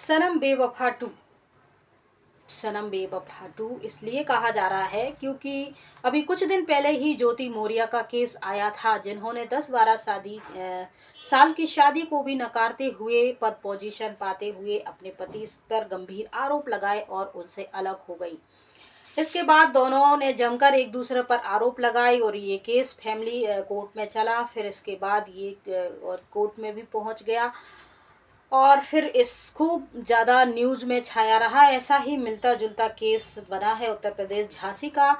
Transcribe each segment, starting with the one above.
सनम बेवफा टू। सनम बेवफा टू इसलिए कहा जा रहा है क्योंकि अभी कुछ दिन पहले ही ज्योति मौर्य का केस आया था, जिन्होंने 10-12 साल की शादी को भी नकारते हुए पद पोजीशन पाते हुए अपने पति पर गंभीर आरोप लगाए और उनसे अलग हो गई। इसके बाद दोनों ने जमकर एक दूसरे पर आरोप लगाए और ये केस फैमिली कोर्ट में चला। फिर इसके बाद ये और कोर्ट में भी पहुंच गया और फिर इस खूब ज़्यादा न्यूज़ में छाया रहा। ऐसा ही मिलता जुलता केस बना है उत्तर प्रदेश झांसी का।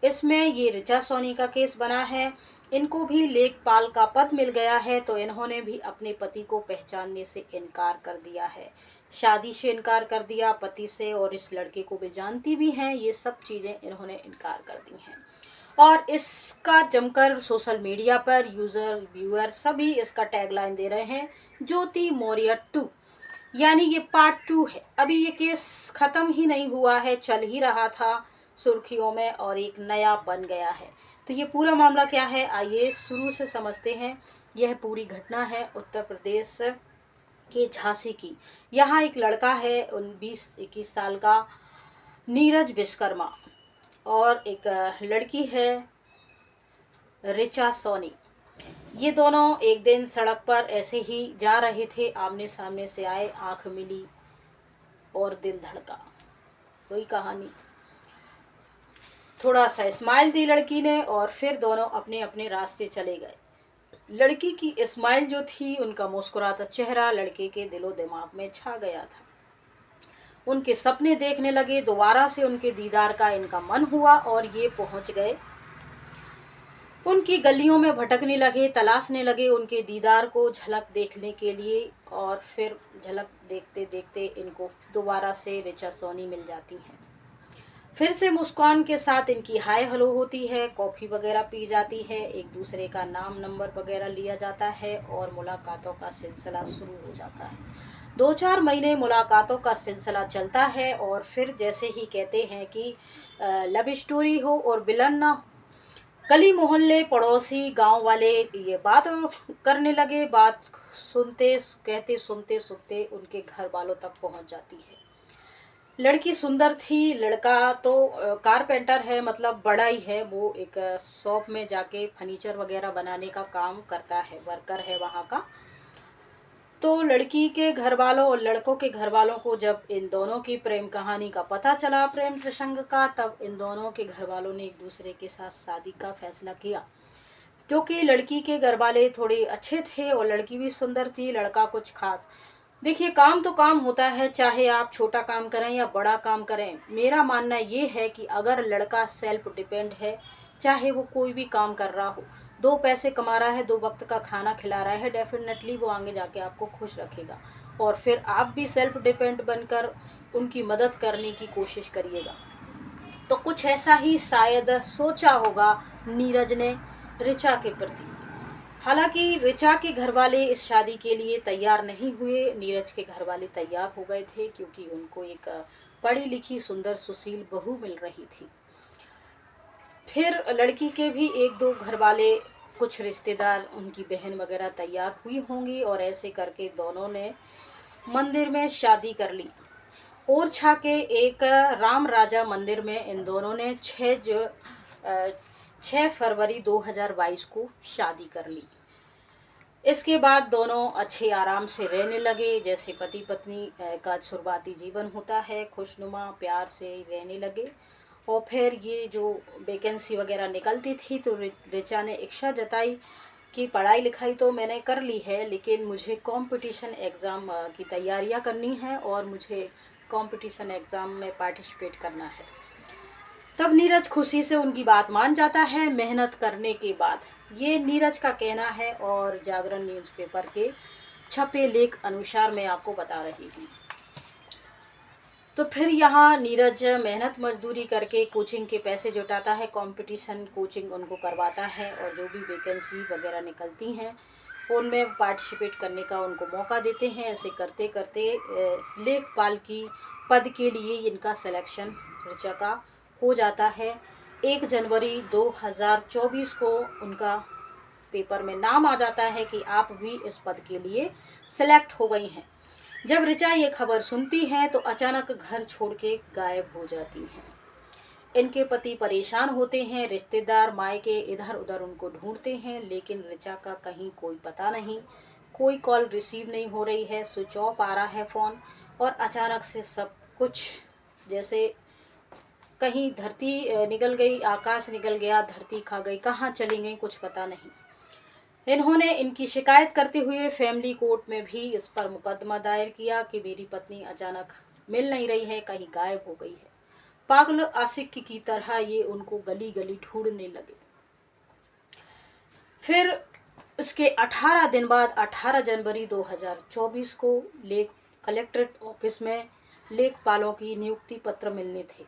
इसमें ये ऋचा सोनी का केस बना है। इनको भी लेखपाल का पद मिल गया है, तो इन्होंने भी अपने पति को पहचानने से इनकार कर दिया है, शादी से इनकार कर दिया पति से, और इस लड़के को भी जानती भी हैं। ये सब चीज़ें इन्होंने इनकार कर दी हैं और इसका जमकर सोशल मीडिया पर यूज़र व्यूअर सभी इसका टैगलाइन दे रहे हैं, ज्योति मौर्य 2। यानी ये पार्ट 2 है। अभी ये केस ख़त्म ही नहीं हुआ है, चल ही रहा था सुर्खियों में और एक नया बन गया है। तो ये पूरा मामला क्या है, आइए शुरू से समझते हैं। यह पूरी घटना है उत्तर प्रदेश के झांसी की। यहाँ एक लड़का है 20-21 साल का, नीरज विश्वकर्मा, और एक लड़की है ऋचा सोनी। ये दोनों एक दिन सड़क पर ऐसे ही जा रहे थे, आमने सामने से आए, आंख मिली और दिल धड़का। वही कहानी। थोड़ा सा स्माइल दी लड़की ने और फिर दोनों अपने अपने रास्ते चले गए। लड़की की स्माइल जो थी, उनका मुस्कुराता चेहरा लड़के के दिलो दिमाग में छा गया था। उनके सपने देखने लगे, दोबारा से उनके दीदार का इनका मन हुआ और ये पहुंच गए। उनकी गलियों में भटकने लगे, तलाशने लगे उनके दीदार को झलक देखने के लिए, और फिर झलक देखते देखते इनको दोबारा से ऋचा सोनी मिल जाती हैं। फिर से मुस्कान के साथ इनकी हाय हेलो होती है, कॉफ़ी वगैरह पी जाती है, एक दूसरे का नाम नंबर वगैरह लिया जाता है और मुलाकातों का सिलसिला शुरू हो जाता है। 2-4 महीने मुलाकातों का सिलसिला चलता है और फिर जैसे ही कहते हैं कि लव स्टोरी हो और विलन ना हो, गली मोहल्ले पड़ोसी गांव वाले ये बात करने लगे। बात सुनते कहते सुनते सुनते उनके घर वालों तक पहुंच जाती है। लड़की सुंदर थी, लड़का तो कारपेंटर है, मतलब बड़ा ही है। वो एक शॉप में जाके फर्नीचर वगैरह बनाने का काम करता है, वर्कर है वहाँ का। तो लड़की के घर वालों और लड़कों के घर वालों को जब इन दोनों की प्रेम कहानी का पता चला, प्रेम प्रसंग का, तब इन दोनों के घर वालों ने एक दूसरे के साथ शादी का फैसला किया। क्योंकि लड़की के घर वाले थोड़े अच्छे थे और लड़की भी सुंदर थी, लड़का कुछ खास। देखिए, काम तो काम होता है, चाहे आप छोटा काम करें या बड़ा काम करें। मेरा मानना ये है कि अगर लड़का सेल्फ डिपेंड है, चाहे वो कोई भी काम कर रहा हो, 2 पैसे कमा रहा है, 2 वक्त का खाना खिला रहा है, डेफिनेटली वो आगे जाके आपको खुश रखेगा और फिर आप भी सेल्फ डिपेंड बनकर उनकी मदद करने की कोशिश करिएगा। तो कुछ ऐसा ही शायद सोचा होगा नीरज ने ऋचा के प्रति। हालांकि ऋचा के घर वाले इस शादी के लिए तैयार नहीं हुए, नीरज के घर वाले तैयार हो गए थे क्योंकि उनको एक पढ़ी लिखी सुंदर सुशील बहू मिल रही थी। फिर लड़की के भी 1-2 घर वाले, कुछ रिश्तेदार, उनकी बहन वगैरह तैयार हुई होंगी और ऐसे करके दोनों ने मंदिर में शादी कर ली। ओरछा के एक राम राजा मंदिर में इन दोनों ने 6 फरवरी 2022 को शादी कर ली। इसके बाद दोनों अच्छे आराम से रहने लगे, जैसे पति पत्नी का शुरुआती जीवन होता है, खुशनुमा प्यार से रहने लगे। और फिर ये जो वैकेंसी वगैरह निकलती थी तो ऋचा ने इच्छा जताई कि पढ़ाई लिखाई तो मैंने कर ली है, लेकिन मुझे कंपटीशन एग्ज़ाम की तैयारियां करनी है और मुझे कंपटीशन एग्ज़ाम में पार्टिसिपेट करना है। तब नीरज खुशी से उनकी बात मान जाता है, मेहनत करने के बाद। ये नीरज का कहना है और जागरण न्यूज़पेपर के छपे लेख अनुसार मैं आपको बता रही हूँ। तो फिर यहाँ नीरज मेहनत मजदूरी करके कोचिंग के पैसे जुटाता है, कंपटीशन कोचिंग उनको करवाता है और जो भी वैकेंसी वगैरह निकलती हैं उनमें पार्टिसिपेट करने का उनको मौका देते हैं। ऐसे करते करते लेखपाल की पद के लिए इनका सिलेक्शन ऋचा का हो जाता है। 1 जनवरी 2024 को उनका पेपर में नाम आ जाता है कि आप भी इस पद के लिए सिलेक्ट हो गई हैं। जब ऋचा ये खबर सुनती हैं तो अचानक घर छोड़ के गायब हो जाती हैं। इनके पति परेशान होते हैं, रिश्तेदार मायके इधर उधर उनको ढूंढते हैं, लेकिन ऋचा का कहीं कोई पता नहीं। कोई कॉल रिसीव नहीं हो रही है, स्विच ऑफ आ रहा है फ़ोन। और अचानक से सब कुछ जैसे कहीं धरती निकल गई, आकाश निकल गया, धरती खा गई, कहाँ चली गई कुछ पता नहीं। इन्होंने इनकी शिकायत करते हुए फैमिली कोर्ट में भी इस पर मुकदमा दायर किया कि मेरी पत्नी अचानक मिल नहीं रही है, कहीं गायब हो गई है। पागल आशिक की तरह ये उनको गली गली ढूंढने लगे। फिर इसके 18 दिन बाद 18 जनवरी 2024 को लेक कलेक्ट्रेट ऑफिस में लेखपालों की नियुक्ति पत्र मिलने थे।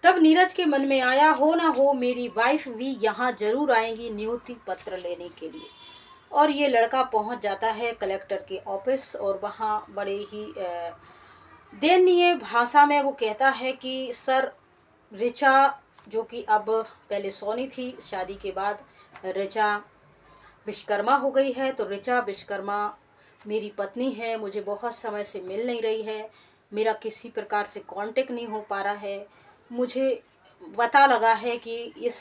तब नीरज के मन में आया, हो ना हो मेरी वाइफ भी यहाँ जरूर आएंगी नियुक्ति पत्र लेने के लिए। और ये लड़का पहुँच जाता है कलेक्टर के ऑफिस और वहाँ बड़े ही दयनीय भाषा में वो कहता है कि सर, ऋचा जो कि अब पहले सोनी थी, शादी के बाद ऋचा विश्वकर्मा हो गई है, तो ऋचा विश्वकर्मा मेरी पत्नी है, मुझे बहुत समय से मिल नहीं रही है, मेरा किसी प्रकार से कांटेक्ट नहीं हो पा रहा है। मुझे पता लगा है कि इस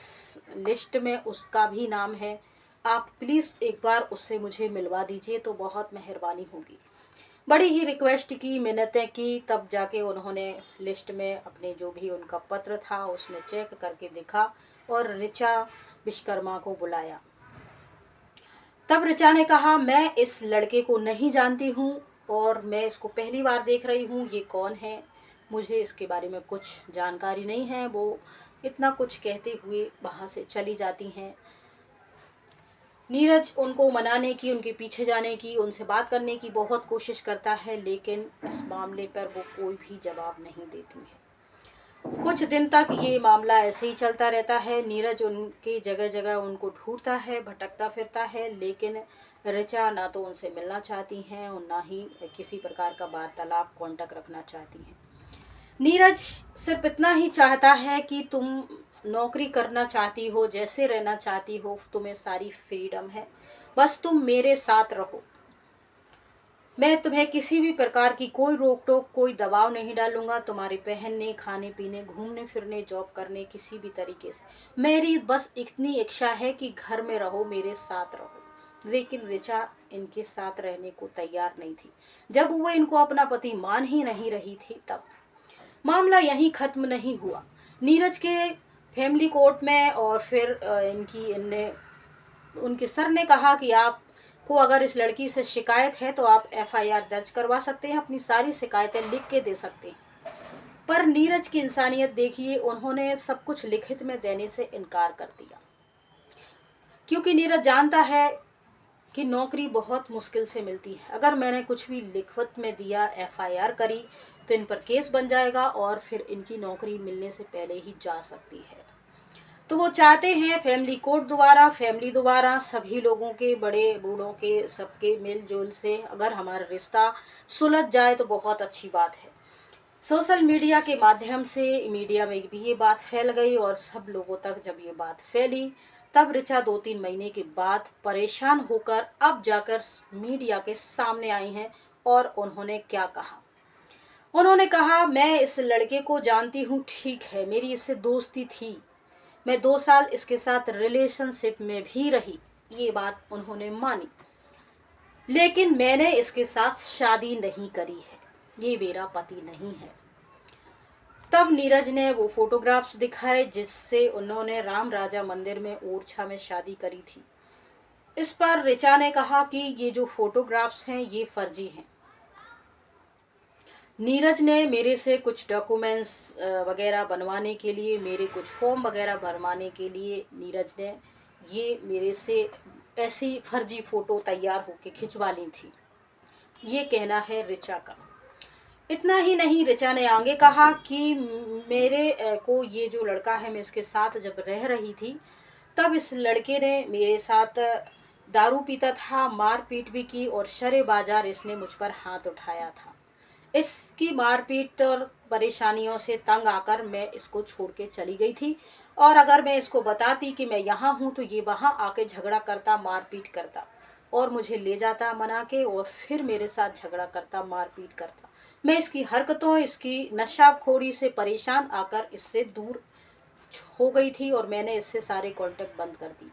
लिस्ट में उसका भी नाम है, आप प्लीज़ एक बार उससे मुझे मिलवा दीजिए तो बहुत मेहरबानी होगी। बड़ी ही रिक्वेस्ट की, मिन्नतें की, तब जाके उन्होंने लिस्ट में अपने जो भी उनका पत्र था उसमें चेक करके देखा और ऋचा विश्वकर्मा को बुलाया। तब ऋचा ने कहा, मैं इस लड़के को नहीं जानती हूँ और मैं इसको पहली बार देख रही हूँ, ये कौन है, मुझे इसके बारे में कुछ जानकारी नहीं है। वो इतना कुछ कहते हुए वहाँ से चली जाती हैं। नीरज उनको मनाने की, उनके पीछे जाने की, उनसे बात करने की बहुत कोशिश करता है, लेकिन इस मामले पर वो कोई भी जवाब नहीं देती है। कुछ दिन तक ये मामला ऐसे ही चलता रहता है। नीरज उनके जगह जगह उनको ढूंढता है, भटकता फिरता है, लेकिन ऋचा ना तो उनसे मिलना चाहती हैं और ना ही किसी प्रकार का वार्तालाप कांटेक्ट रखना चाहती हैं। नीरज सिर्फ इतना ही चाहता है कि तुम नौकरी करना चाहती हो, जैसे रहना चाहती हो, तुम्हें सारी फ्रीडम है, बस तुम मेरे साथ रहो। मैं तुम्हें किसी भी प्रकार की कोई रोक टोक, कोई दबाव नहीं डालूंगा, तुम्हारे पहनने, खाने पीने, घूमने फिरने, जॉब करने, किसी भी तरीके से। मेरी बस इतनी इच्छा है कि घर में रहो, मेरे साथ रहो। लेकिन ऋचा इनके साथ रहने को तैयार नहीं थी। जब वो इनको अपना पति मान ही नहीं रही थी, तब मामला यहीं खत्म नहीं हुआ। नीरज के फैमिली कोर्ट में और फिर इनने उनके सर ने कहा कि आपको अगर इस लड़की से शिकायत है तो आप एफआईआर दर्ज करवा सकते हैं, अपनी सारी शिकायतें लिख के दे सकते हैं। पर नीरज की इंसानियत देखिए, उन्होंने सब कुछ लिखित में देने से इनकार कर दिया, क्योंकि नीरज जानता है कि नौकरी बहुत मुश्किल से मिलती है। अगर मैंने कुछ भी लिखित में दिया, एफआईआर करी, तो इन पर केस बन जाएगा और फिर इनकी नौकरी मिलने से पहले ही जा सकती है। तो वो चाहते हैं फैमिली कोर्ट द्वारा, फैमिली द्वारा, सभी लोगों के, बड़े बूढ़ों के, सबके मिलजुल से अगर हमारा रिश्ता सुलझ जाए तो बहुत अच्छी बात है। सोशल मीडिया के माध्यम से मीडिया में भी ये बात फैल गई और सब लोगों तक जब ये बात फैली, तब ऋचा 2-3 महीने के बाद परेशान होकर अब जाकर मीडिया के सामने आई हैं। और उन्होंने क्या कहा? उन्होंने कहा, मैं इस लड़के को जानती हूँ, ठीक है, मेरी इससे दोस्ती थी, मैं 2 साल इसके साथ रिलेशनशिप में भी रही, ये बात उन्होंने मानी, लेकिन मैंने इसके साथ शादी नहीं करी है, ये मेरा पति नहीं है। तब नीरज ने वो फोटोग्राफ्स दिखाए जिससे उन्होंने राम राजा मंदिर में ओरछा में शादी करी थी। इस पर ऋचा ने कहा कि ये जो फोटोग्राफ्स हैं ये फर्जी हैं। नीरज ने मेरे से कुछ डॉक्यूमेंट्स वगैरह बनवाने के लिए, मेरे कुछ फॉर्म वगैरह भरवाने के लिए नीरज ने ये मेरे से ऐसी फर्जी फ़ोटो तैयार होके खिंचवा ली थी, ये कहना है ऋचा का। इतना ही नहीं, ऋचा ने आगे कहा कि मेरे को ये जो लड़का है, मैं इसके साथ जब रह रही थी तब इस लड़के ने मेरे साथ दारू पीता था, मारपीट भी की और शरे बाजार इसने मुझ पर हाथ उठाया था। इसकी मारपीट और परेशानियों से तंग आकर मैं इसको छोड़ के चली गई थी, और अगर मैं इसको बताती कि मैं यहाँ हूँ तो ये वहाँ आके झगड़ा करता, मारपीट करता। और मुझे ले जाता मना के और फिर मेरे साथ झगड़ा करता, मारपीट करता। मैं इसकी हरकतों, इसकी नशाखोरी से परेशान आकर इससे दूर हो गई थी और मैंने इससे सारे कांटेक्ट बंद कर दिए।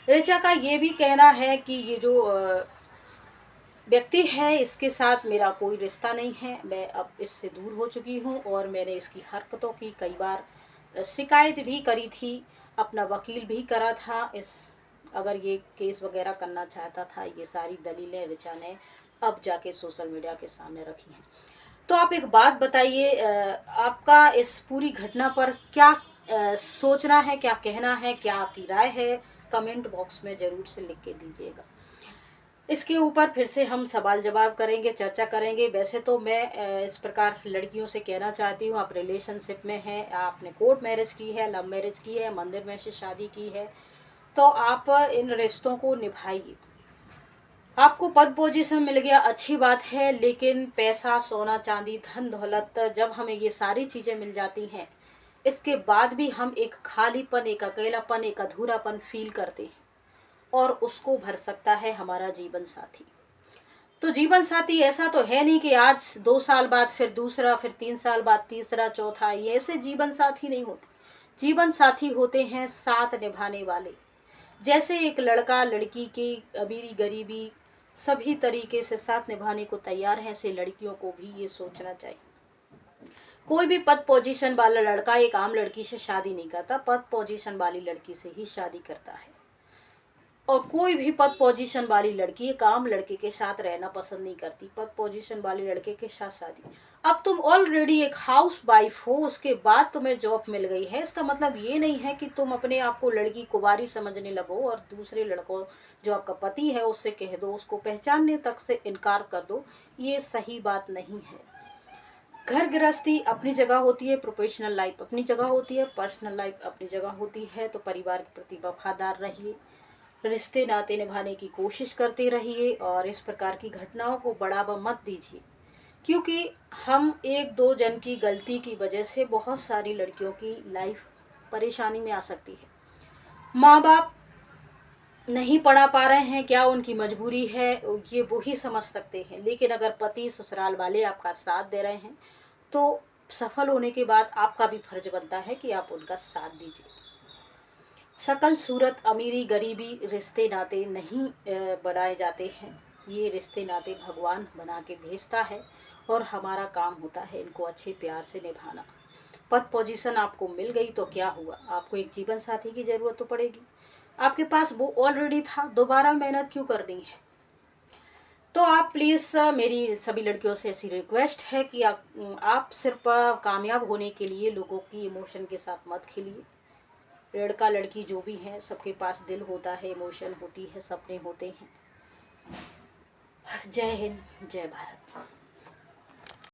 ऋचा का ये भी कहना है कि ये जो व्यक्ति है इसके साथ मेरा कोई रिश्ता नहीं है, मैं अब इससे दूर हो चुकी हूँ और मैंने इसकी हरकतों की कई बार शिकायत भी करी थी, अपना वकील भी करा था। इस अगर ये केस वगैरह करना चाहता था, ये सारी दलीलें ऋचा ने अब जाके सोशल मीडिया के सामने रखी हैं। तो आप एक बात बताइए, आपका इस पूरी घटना पर क्या सोचना है, क्या कहना है, क्या आपकी राय है? कमेंट बॉक्स में ज़रूर से लिख के दीजिएगा। इसके ऊपर फिर से हम सवाल जवाब करेंगे, चर्चा करेंगे। वैसे तो मैं इस प्रकार लड़कियों से कहना चाहती हूँ, आप रिलेशनशिप में हैं, आपने कोर्ट मैरिज की है, लव मैरिज की है, मंदिर में से शादी की है, तो आप इन रिश्तों को निभाइए। आपको पद पोजीशन मिल गया, अच्छी बात है, लेकिन पैसा, सोना चांदी, धन दौलत, जब हमें ये सारी चीज़ें मिल जाती हैं, इसके बाद भी हम एक खालीपन, एक अकेलापन, एक अधूरापन फील करते हैं और उसको भर सकता है हमारा जीवन साथी। तो जीवन साथी ऐसा तो है नहीं कि आज 2 साल बाद फिर दूसरा, फिर 3 साल बाद तीसरा, चौथा, ये ऐसे जीवन साथी नहीं होते। जीवन साथी होते हैं साथ निभाने वाले। जैसे एक लड़का लड़की की अमीरी गरीबी सभी तरीके से साथ निभाने को तैयार है, ऐसे लड़कियों को भी ये सोचना चाहिए। कोई भी पद पोजीशन वाला लड़का एक आम लड़की से शादी नहीं करता, पद पोजीशन वाली लड़की से ही शादी करता है। और कोई भी पद पोजीशन वाली लड़की एक आम लड़के के साथ रहना पसंद नहीं करती, पद पोजीशन वाली लड़के के साथ शादी। अब तुम ऑलरेडी एक हाउस वाइफ हो, उसके बाद तुम्हें जॉब मिल गई है, इसका मतलब ये नहीं है कि तुम अपने आप को लड़की कुंवारी समझने लगो और दूसरे लड़कों जो आपका पति है उससे कह दो, उसको पहचानने तक से इनकार कर दो। ये सही बात नहीं है। घर गृहस्थी अपनी जगह होती है, प्रोफेशनल लाइफ अपनी जगह होती है, पर्सनल लाइफ अपनी जगह होती है। तो परिवार के प्रति वफादार रहिए, रिश्ते नाते निभाने की कोशिश करते रहिए और इस प्रकार की घटनाओं को बढ़ावा मत दीजिए, क्योंकि हम एक दो जन की गलती की वजह से बहुत सारी लड़कियों की लाइफ परेशानी में आ सकती है। माँ बाप नहीं पढ़ा पा रहे हैं, क्या उनकी मजबूरी है, ये वो ही समझ सकते हैं। लेकिन अगर पति ससुराल वाले आपका साथ दे रहे हैं तो सफल होने के बाद आपका भी फर्ज बनता है कि आप उनका साथ दीजिए। शकल सूरत, अमीरी गरीबी रिश्ते नाते नहीं बनाए जाते हैं। ये रिश्ते नाते भगवान बना के भेजता है और हमारा काम होता है इनको अच्छे प्यार से निभाना। पद पोजीशन आपको मिल गई तो क्या हुआ, आपको एक जीवन साथी की ज़रूरत तो पड़ेगी। आपके पास वो ऑलरेडी था, दोबारा मेहनत क्यों करनी है? तो आप प्लीज़, मेरी सभी लड़कियों से ऐसी रिक्वेस्ट है कि आप सिर्फ कामयाब होने के लिए लोगों की इमोशन के साथ मत खेलिए। लड़का लड़की जो भी है, सबके पास दिल होता है, इमोशन होती है, सपने होते हैं। जय हिंद, जय भारत।